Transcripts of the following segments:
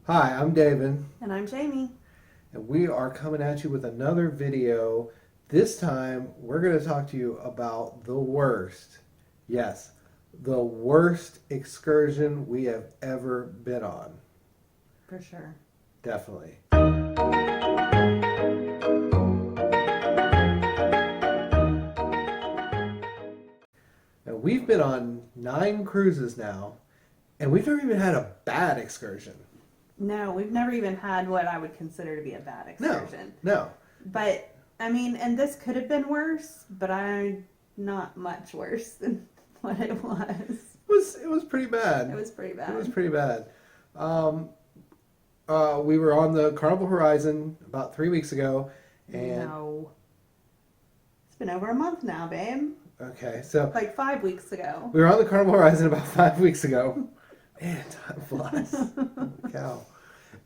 Hi, I'm David, And I'm Jamie. and we are coming at you with another video. This time, we're going to talk to you about the worst, yes, the worst excursion we have ever been on. For sure. Definitely. Now, we've been on 9 cruises now, and we've never even had a bad excursion. No, we've never even had what I would consider to be a bad excursion. No. But, I mean, and this could have been worse, but not much worse than what it was. It was pretty bad. It was pretty bad. It was pretty bad. We were on the Carnival Horizon about 3 weeks ago, and No. It's been over a month now, babe. okay, so Like 5 weeks ago. we were on the Carnival Horizon about 5 weeks ago. Man, time flies. Holy cow.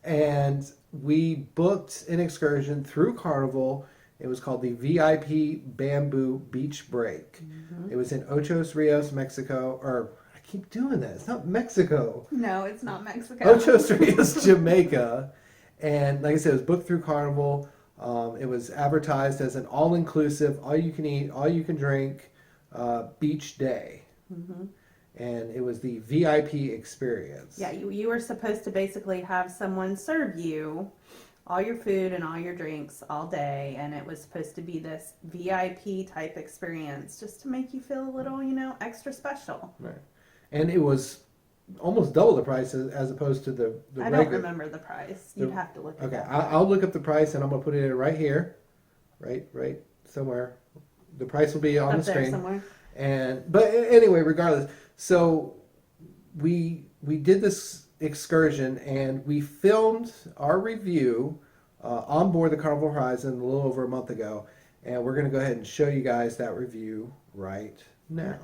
And we booked an excursion through Carnival. It was called the VIP Bamboo Beach Break. It was in Ocho Rios, Mexico, or I keep doing that. It's not Mexico. No, it's not Mexico. Ocho Rios, Jamaica. And like I said, it was booked through Carnival. It was advertised as an all-inclusive, all-you-can-eat, all-you-can-drink beach day. And it was the VIP experience. Yeah, you were supposed to basically have someone serve you all your food and all your drinks all day, and it was supposed to be this VIP type experience just to make you feel a little, extra special. Right. And it was almost double the price as opposed to the I regular. don't remember the price. You'd have to look at Okay, that. I'll look up the price and I'm going to put it in right here. Right somewhere. The price will be on Up the there screen. somewhere. But anyway, regardless, so we did this excursion and we filmed our review on board the Carnival Horizon a little over a month ago, and we're going to go ahead and show you guys that review right now.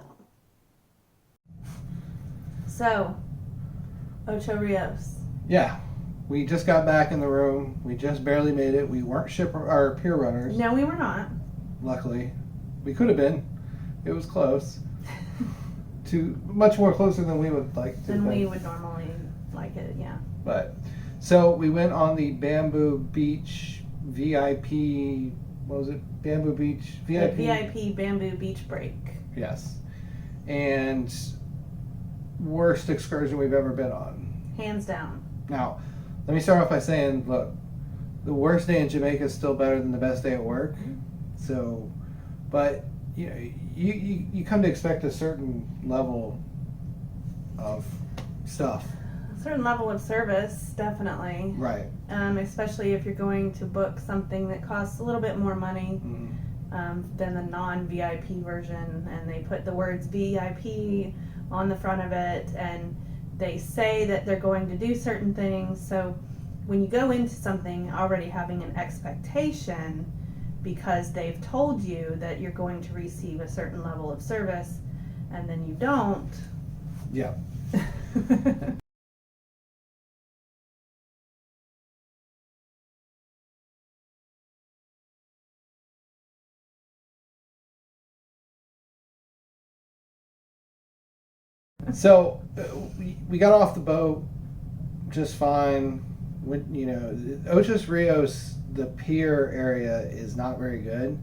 So, Ocho Rios. Yeah, we just got back in the room. We just barely made it. We weren't pier runners. No, we were not. Luckily, we could have been. It was close. Much more closer than we would like to. Than we would normally like it, yeah. But so we went on the Bamboo Beach VIP. What was it? Bamboo Beach VIP. The VIP Bamboo Beach Break. Yes, and worst excursion we've ever been on. Hands down. Now, let me start off by saying, look, the worst day in Jamaica is still better than the best day at work. So, but you come to expect a certain level of stuff. A certain level of service, definitely. Right. Especially if you're going to book something that costs a little bit more money than the non-VIP version, and they put the words VIP on the front of it, and they say that they're going to do certain things. So when you go into something already having an expectation because they've told you that you're going to receive a certain level of service, and then you don't. Yeah. So we got off the boat just fine. Ocho Rios, the pier area is not very good.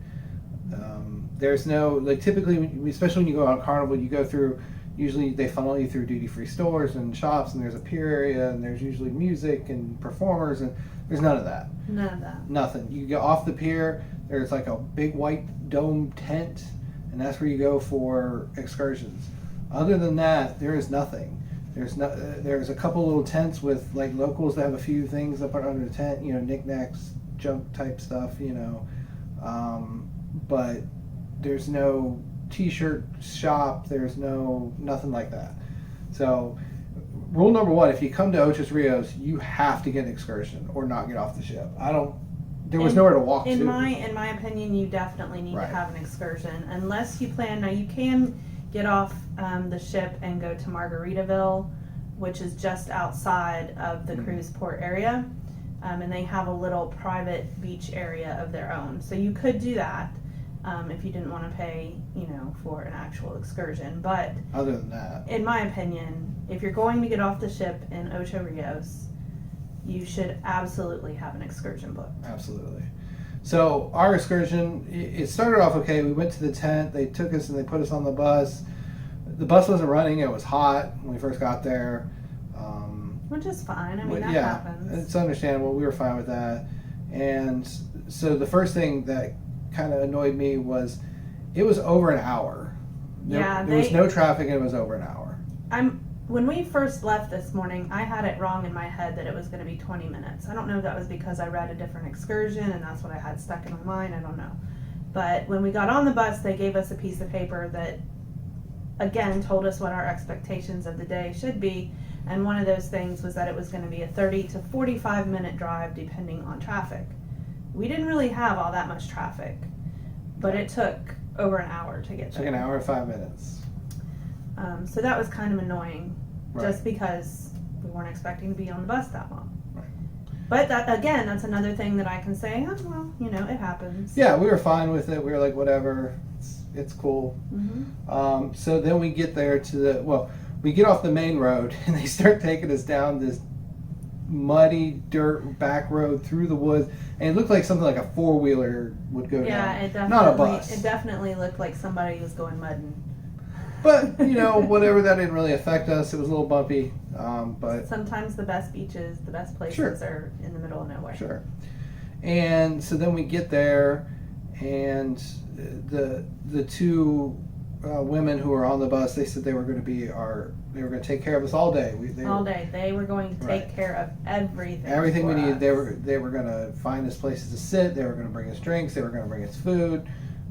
There's no, typically, especially when you go on Carnival, you go through, usually they funnel you through duty-free stores and shops, and there's a pier area, and there's usually music and performers, and there's none of that. None of that. Nothing. You go off the pier, there's like a big white dome tent, and that's where you go for excursions. Other than that, there is nothing. There's a couple little tents with like locals that have a few things up under the tent, knickknacks, junk type stuff, but there's no t-shirt shop, there's nothing like that. So rule number 1, if you come to Ocho Rios, you have to get an excursion or not get off the ship. There was nowhere to walk to. In my opinion, you definitely need to have an excursion, unless you plan. Now you can get off the ship and go to Margaritaville, which is just outside of the cruise port area, and they have a little private beach area of their own. So you could do that if you didn't want to pay, for an actual excursion. But other than that, in my opinion, if you're going to get off the ship in Ocho Rios, you should absolutely have an excursion booked. Absolutely. So our excursion, it started off okay. We went to the tent. They took us and they put us on the bus. The bus wasn't running. It was hot when we first got there. Which is fine. I mean, that yeah, happens. it's understandable. We were fine with that. And so the first thing that kind of annoyed me was it was over an hour. There was no traffic and it was over an hour. When we first left this morning, I had it wrong in my head that it was going to be 20 minutes. I don't know if that was because I read a different excursion and that's what I had stuck in my mind. I don't know. But when we got on the bus, they gave us a piece of paper that, again, told us what our expectations of the day should be. And one of those things was that it was going to be a 30 to 45 minute drive depending on traffic. We didn't really have all that much traffic, but it took over an hour to get there. It took an hour and 5 minutes. So that was kind of annoying, Right. just because we weren't expecting to be on the bus that long. Right. But that's another thing that I can say, oh, well, it happens. Yeah, we were fine with it. We were like, whatever, it's cool. Mm-hmm. So then we get there we get off the main road and they start taking us down this muddy dirt back road through the woods, and it looked like something like a 4-wheeler would go Yeah, down. it definitely, not a bus. It definitely looked like somebody was going mudding. But whatever, that didn't really affect us. It was a little bumpy, but Sometimes the best beaches, the best places Sure. are in the middle of nowhere. sure. And so then we get there, and the two women who were on the bus, they said they were going to take care of us all day. All day. They were going to take Right. care of everything. Everything we for needed. us. They were going to find us places to sit. They were going to bring us drinks. They were going to bring us food.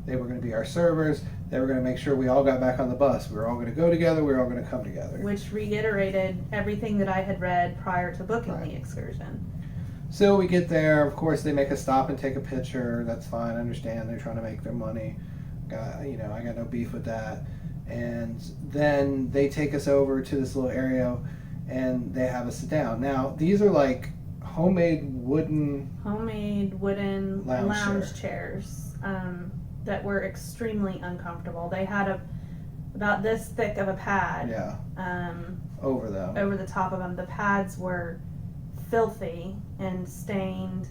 They were going to be our servers. They were going to make sure we all got back on the bus. We were all going to go together. We were all going to come together. Which reiterated everything that I had read prior to booking Right. the excursion. So we get there. Of course, they make us stop and take a picture. That's fine. I understand. They're trying to make their money. I got no beef with that. And then they take us over to this little area, and they have us sit down. Now, these are like homemade wooden lounge chairs that were extremely uncomfortable. They had about this thick of a pad over them. over the top of them. The pads were filthy and stained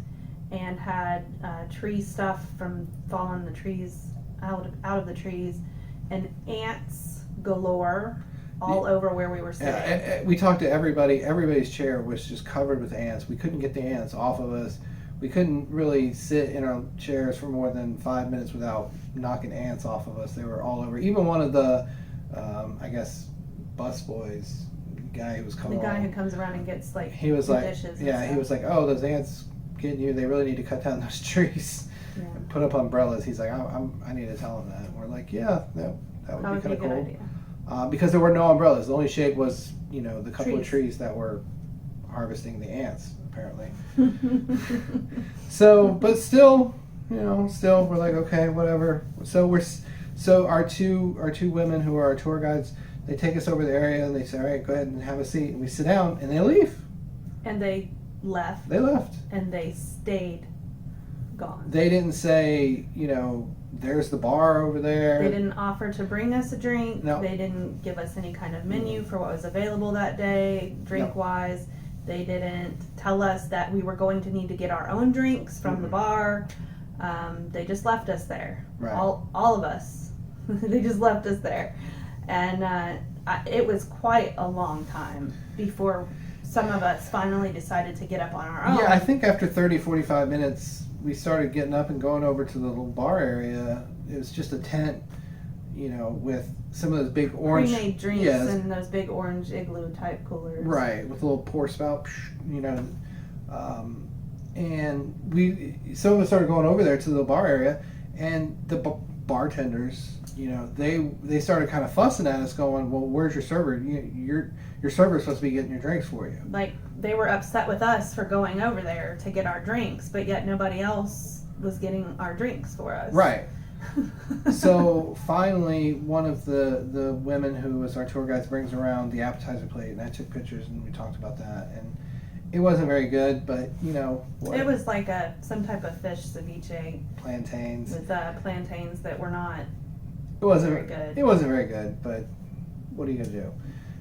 and had tree stuff from falling the trees out of the trees, and ants galore all over where we were sitting. Yeah, we talked to everybody. Everybody's chair was just covered with ants. We couldn't get the ants off of us. We couldn't really sit in our chairs for more than 5 minutes without knocking ants off of us. They were all over. Even one of the, bus boys, guy who was coming The guy along, who comes around and gets he was like, dishes. he was like, oh, those ants getting you. They really need to cut down those trees. Yeah. And put up umbrellas. He's like, I need to tell him that. And we're like, yeah, that would be kind of cool. Idea. Because there were no umbrellas. The only shade was, the couple of Trees. trees that were harvesting the ants, apparently. So, but still we're like, okay, whatever. So our two women who are our tour guides, they take us over the area and they say, all right, go ahead and have a seat. And we sit down and they leave. And they left. They left. And they stayed gone. They didn't say, there's the bar over there. They didn't offer to bring us a drink. No. They didn't give us any kind of menu for what was available that day, drink-wise. They didn't tell us that we were going to need to get our own drinks from the bar. They just left us there. Right. All of us. They just left us there. And it was quite a long time before some of us finally decided to get up on our own. Yeah, I think after 30, 45 minutes, we started getting up and going over to the little bar area. It was just a tent, with some of those big orange pre-made drinks and those big orange igloo type coolers. Right, with a little pour spout, and some of us started going over there to the bar area, and the bartenders, they started kind of fussing at us, going, "Well, where's your server? Your server's supposed to be getting your drinks for you." Like, they were upset with us for going over there to get our drinks, but yet nobody else was getting our drinks for us. Right. So finally, one of the women who was our tour guide brings around the appetizer plate, and I took pictures and we talked about that, and it wasn't very good, but what? It was like some type of fish ceviche Plantains. with plantains that were not It wasn't very good. It wasn't very good, but what are you gonna do?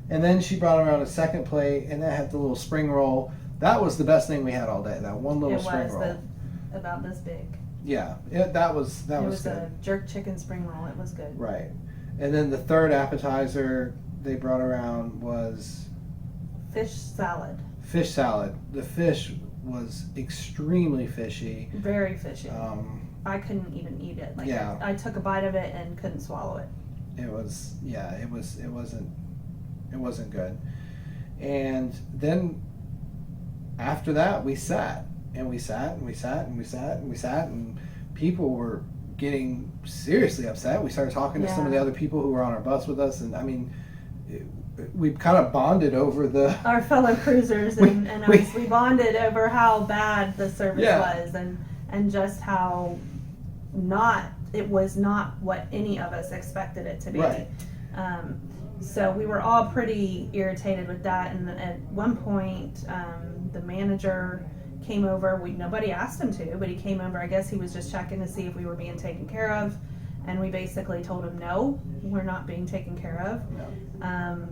And then she brought around a second plate, and that had the little spring roll That was the best thing we had all day. That one little It spring was roll. about this big. Yeah, that was It was good. a jerk chicken spring roll. It was good. Right. And then the third appetizer they brought around was Fish salad. fish salad. The fish was extremely fishy. Very fishy. I couldn't even eat it. Like Yeah. I took a bite of it and couldn't swallow it. It wasn't good. And then after that we sat and we sat and we sat and we sat and we sat and people were getting seriously upset. We started talking to some of the other people who were on our bus with us, and I mean, we kind of bonded over our fellow cruisers, and we bonded over how bad the service was, and just how it was not what any of us expected it to be. Right. So we were all pretty irritated with that, and at one point the manager came over. Nobody asked him to, but he came over. I guess he was just checking to see if we were being taken care of, and we basically told him, no, we're not being taken care of. No.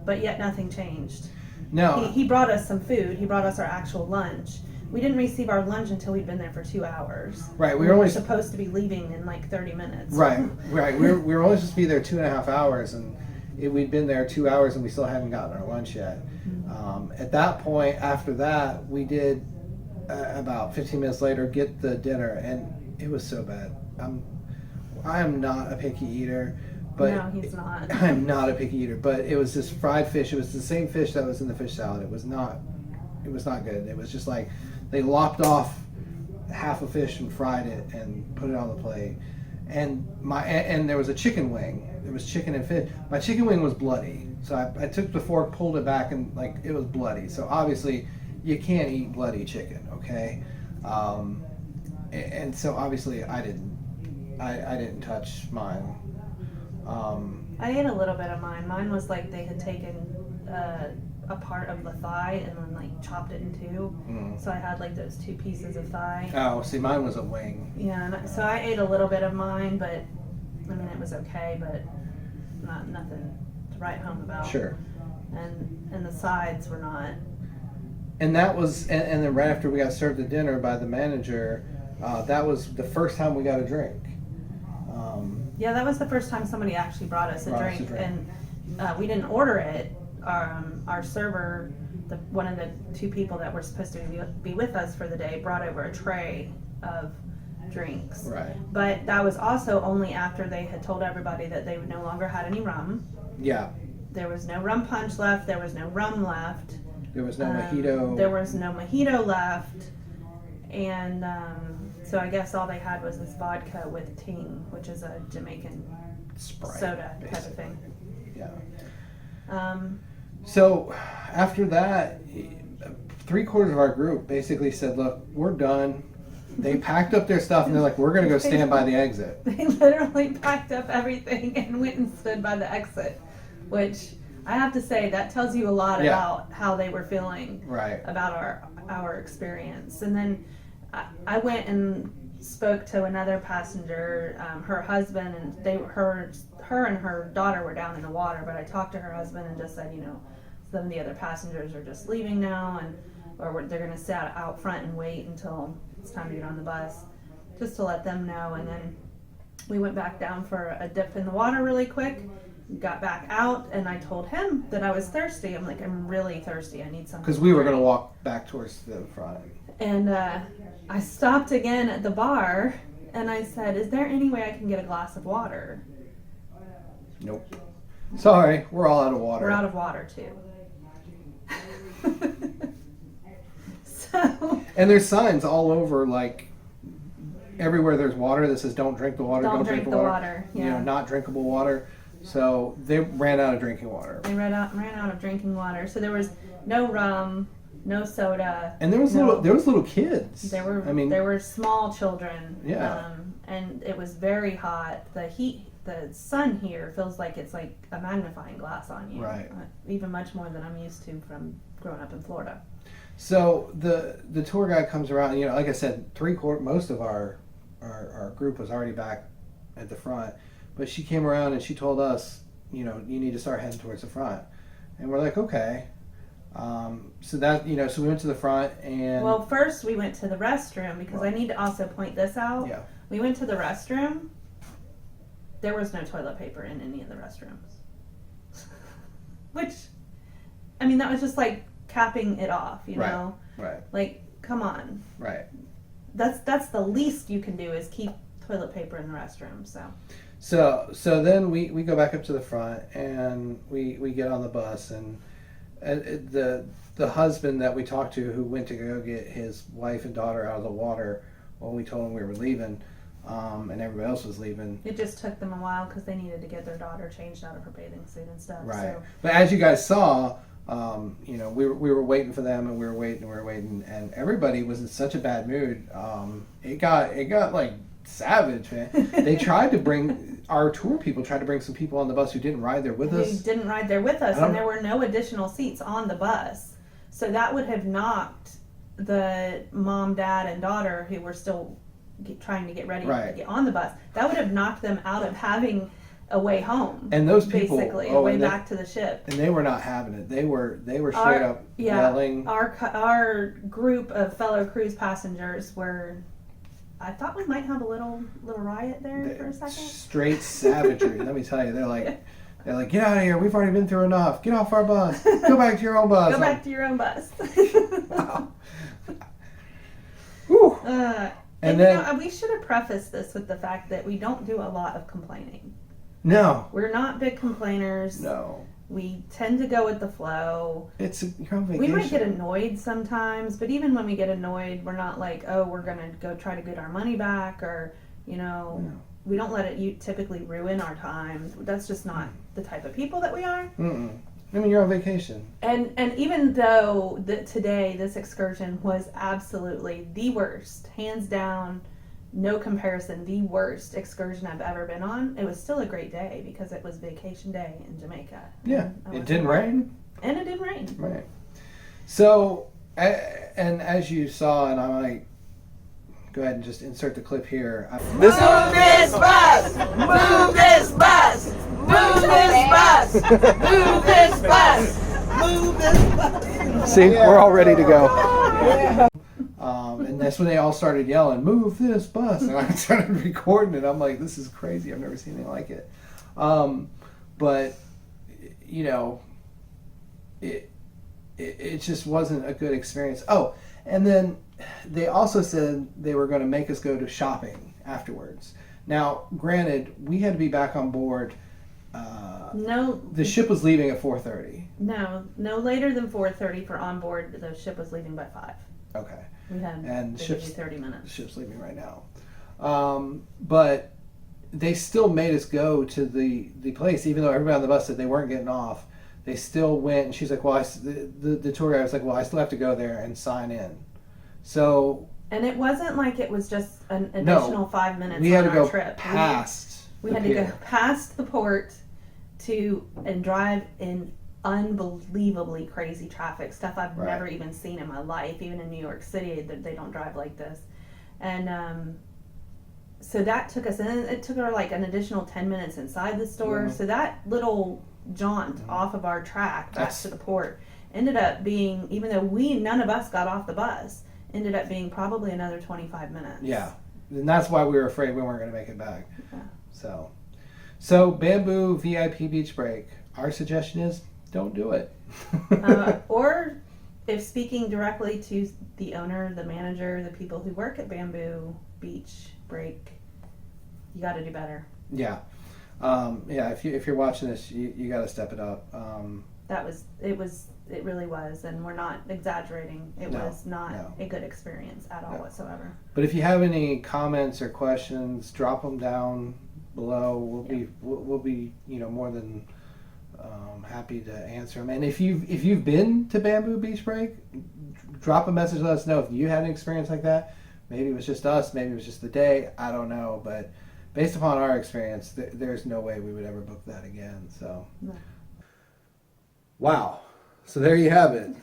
But yet nothing changed. No. He brought us some food. He brought us our actual lunch. We didn't receive our lunch until we'd been there for 2 hours. Right. We were supposed to be leaving in like 30 minutes. Right. Right. We were only supposed to be there 2.5 hours, and we'd been there 2 hours, and we still hadn't gotten our lunch yet. At that point, after that, we did about 15 minutes later get the dinner, and it was so bad. I am not a picky eater. But no, he's not. I'm not a picky eater, but it was just fried fish. It was the same fish that was in the fish salad. It was not good. It was just like they lopped off half a fish and fried it and put it on the plate. And there was a chicken wing. There was chicken and fish. My chicken wing was bloody, so I took the fork, pulled it back, and like it was bloody. So obviously, you can't eat bloody chicken, okay? And so obviously, I didn't touch mine. I ate a little bit of mine. Mine was like they had taken a part of the thigh and then like chopped it in two. So I had like those 2 pieces of thigh. Oh, see, mine was a wing. Yeah, so I ate a little bit of mine, but I mean it was okay, but nothing to write home about. Sure. And the sides were not. And that was, and then right after we got served the dinner by the manager, that was the first time we got a drink. Yeah, that was the first time somebody actually brought us a drink, and we didn't order it. Our server, one of the 2 people that were supposed to be with us for the day, brought over a tray of drinks. Right. But that was also only after they had told everybody that they no longer had any rum. Yeah. There was no rum punch left. There was no rum left. There was no mojito. There was no mojito left, and so I guess all they had was this vodka with ting, which is a Jamaican Sprite, soda basically. type of thing. Yeah. So after that, 3/4 of our group basically said, "Look, we're done." They packed up their stuff and they're like, "We're going to go stand by the exit." They literally packed up everything and went and stood by the exit, which I have to say that tells you a lot about how they were feeling about our experience. And then I went and spoke to another passenger, her husband, and her and her daughter were down in the water. But I talked to her husband and just said, some of the other passengers are just leaving now, or they're going to sit out front and wait until it's time to get on the bus, just to let them know. And then we went back down for a dip in the water really quick. Got back out, and I told him that I was thirsty. I'm like, I'm really thirsty. I need something. Because we were going to walk back towards the front. And I stopped again at the bar, and I said, "Is there any way I can get a glass of water?" Nope. Sorry, we're all out of water. We're out of water too. So. And there's signs all over, like everywhere there's water that says "Don't drink the water." Don't drink the water. Yeah. Not drinkable water. So they ran out of drinking water. They ran out of drinking water. So there was no rum, no soda. And there was little kids. There were small children. Yeah. And it was very hot. The sun here feels like it's like a magnifying glass on you. Right. Even much more than I'm used to from growing up in Florida. So the tour guide comes around. Like I said, most of our group was already back at the front. But she came around and she told us, you need to start heading towards the front. And we're like, okay. So that, so we went to the front and... Well, first we went to the restroom because I need to also point this out. Yeah. We went to the restroom. There was no toilet paper in any of the restrooms. Which, I mean, that was just like capping it off, you know? Right. Like, come on. Right. That's the least you can do is keep toilet paper in the restroom, So then we go back up to the front and we get on the bus, and the husband that we talked to who went to go get his wife and daughter out of the water when we told him we were leaving, and everybody else was leaving. It just took them a while because they needed to get their daughter changed out of her bathing suit and stuff. Right. So. But as you guys saw, we were waiting for them, and we were waiting, and everybody was in such a bad mood. It got like savage, man. They tried to bring our tour people tried to bring some people on the bus who didn't ride there with us. Who didn't ride there with us, and there were no additional seats on the bus. So that would have knocked the mom, dad, and daughter who were still trying to get ready to get on the bus. That would have knocked them out of having a way home. And those people, basically, a way back to the ship. And they were not having it. They were straight up yelling. Our group of fellow cruise passengers were. I thought we might have a little riot there for a second. Straight savagery. Let me tell you, they're like, get out of here. We've already been through enough. Get off our bus. Go back to your own bus. Go back to your own bus. Wow. Whew. And then we should have prefaced this with the fact that we don't do a lot of complaining. No. We're not big complainers. No. We tend to go with the flow. You're on vacation. We might get annoyed sometimes, but even when we get annoyed, we're not like, oh, we're going to go try to get our money back, or, we don't let it typically ruin our time. That's just not the type of people that we are. Mm-mm. I mean, you're on vacation. And even though today this excursion was absolutely the worst, hands down, no comparison, the worst excursion I've ever been on, it was still a great day because it was vacation day in Jamaica. Yeah, it didn't rain. And it didn't rain. Right. So, and as you saw, and I might go ahead and just insert the clip here. Move this bus! Move this bus! Move this bus! Move this bus! Move this bus! See, we're all ready to go. And that's when they all started yelling, "Move this bus!" And I started recording it. I'm like, "This is crazy. I've never seen anything like it." But it just wasn't a good experience. Oh, and then they also said they were going to make us go to shopping afterwards. Now, granted, we had to be back on board. No. The ship was leaving at 4:30. No later than 4:30 for on board. The ship was leaving by 5. Okay. We had 30 minutes. The ship's leaving right now. But they still made us go to the place, even though everybody on the bus said they weren't getting off. They still went, and she's like, well, the tour guide was like, well, I still have to go there and sign in. So. And it wasn't like it was just an additional 5 minutes we had on to our go trip. Past we had to go past the port and drive in unbelievably crazy traffic, stuff I've never even seen in my life. Even in New York City, they don't drive like this. And so that took us, and it took her like an additional 10 minutes inside the store. Mm-hmm. So that little jaunt off of our track back to the port ended up being, even though none of us got off the bus, ended up being probably another 25 minutes. Yeah. And that's why we were afraid we weren't going to make it back. Yeah. So Bamboo VIP Beach Break. Our suggestion is don't do it. Or if speaking directly to the owner, the manager, the people who work at Bamboo Beach Break, you got to do better. Yeah. If you're watching this, you got to step it up. It really was, and we're not exaggerating. It was not a good experience at all whatsoever. But if you have any comments or questions, drop them down below. We'll be more than happy to answer them. And if you've been to Bamboo Beach Break, drop a message. Let us know if you had an experience like that. Maybe it was just us. Maybe it was just the day. I don't know, but based upon our experience, there's no way we would ever book that again. So, Wow. So there you have it.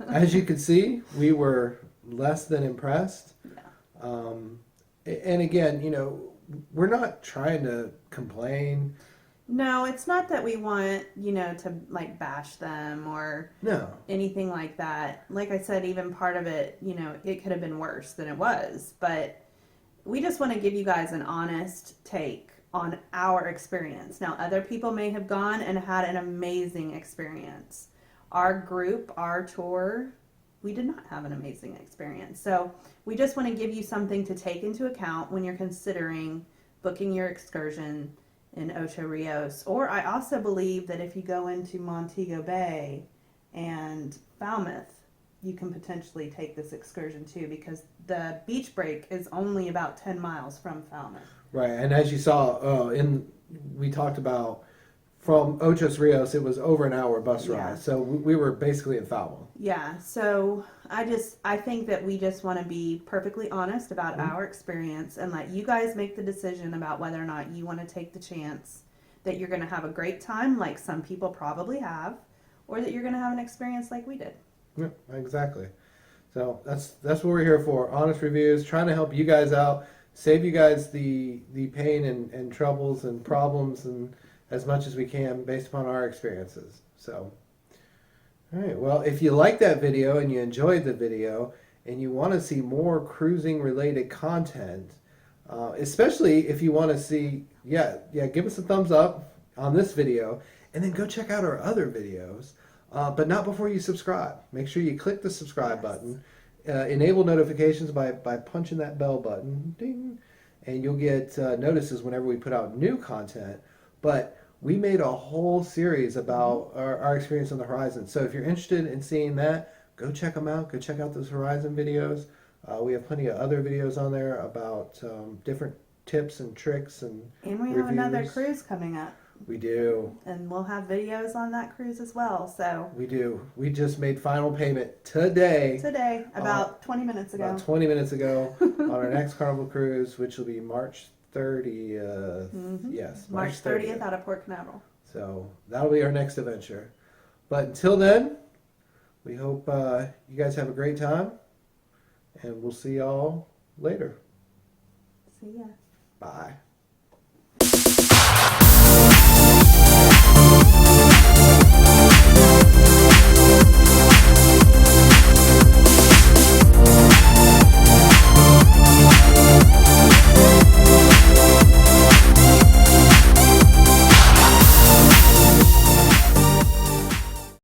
As you can see, we were less than impressed. And again, we're not trying to complain. No, it's not that we want, to like bash them or No. anything like that. Like I said, even part of it, it could have been worse than it was. But we just want to give you guys an honest take on our experience. Now, other people may have gone and had an amazing experience. Our group, our tour, we did not have an amazing experience. So we just want to give you something to take into account when you're considering booking your excursion in Ocho Rios. Or I also believe that if you go into Montego Bay and Foulmouth, you can potentially take this excursion too, because the beach break is only about 10 miles from Foulmouth. Right, and as you saw, we talked about from Ocho Rios, it was over an hour bus ride, Yeah. so we were basically in Foulmouth. Yeah, so I think that we just want to be perfectly honest about our experience and let you guys make the decision about whether or not you want to take the chance that you're going to have a great time, like some people probably have, or that you're going to have an experience like we did. Yeah, exactly. So that's what we're here for. Honest reviews, trying to help you guys out, save you guys the pain and troubles and problems and as much as we can based upon our experiences. So, all right. Well, if you like that video and you enjoyed the video and you want to see more cruising related content, especially if you want to see, give us a thumbs up on this video and then go check out our other videos. But not before you subscribe. Make sure you click the subscribe button. Enable notifications by punching that bell button. Ding. And you'll get notices whenever we put out new content. But we made a whole series about our experience on the Horizon. So if you're interested in seeing that, go check them out. Go check out those Horizon videos. We have plenty of other videos on there about different tips and tricks and we have another cruise coming up. We do. And we'll have videos on that cruise as well. So we do. We just made final payment today. About 20 minutes ago. About 20 minutes ago on our next Carnival cruise, which will be March 30th. Yes, March 30th out of Port Canaveral. So that'll be our next adventure. But until then, we hope you guys have a great time. And we'll see y'all later. See ya. Bye.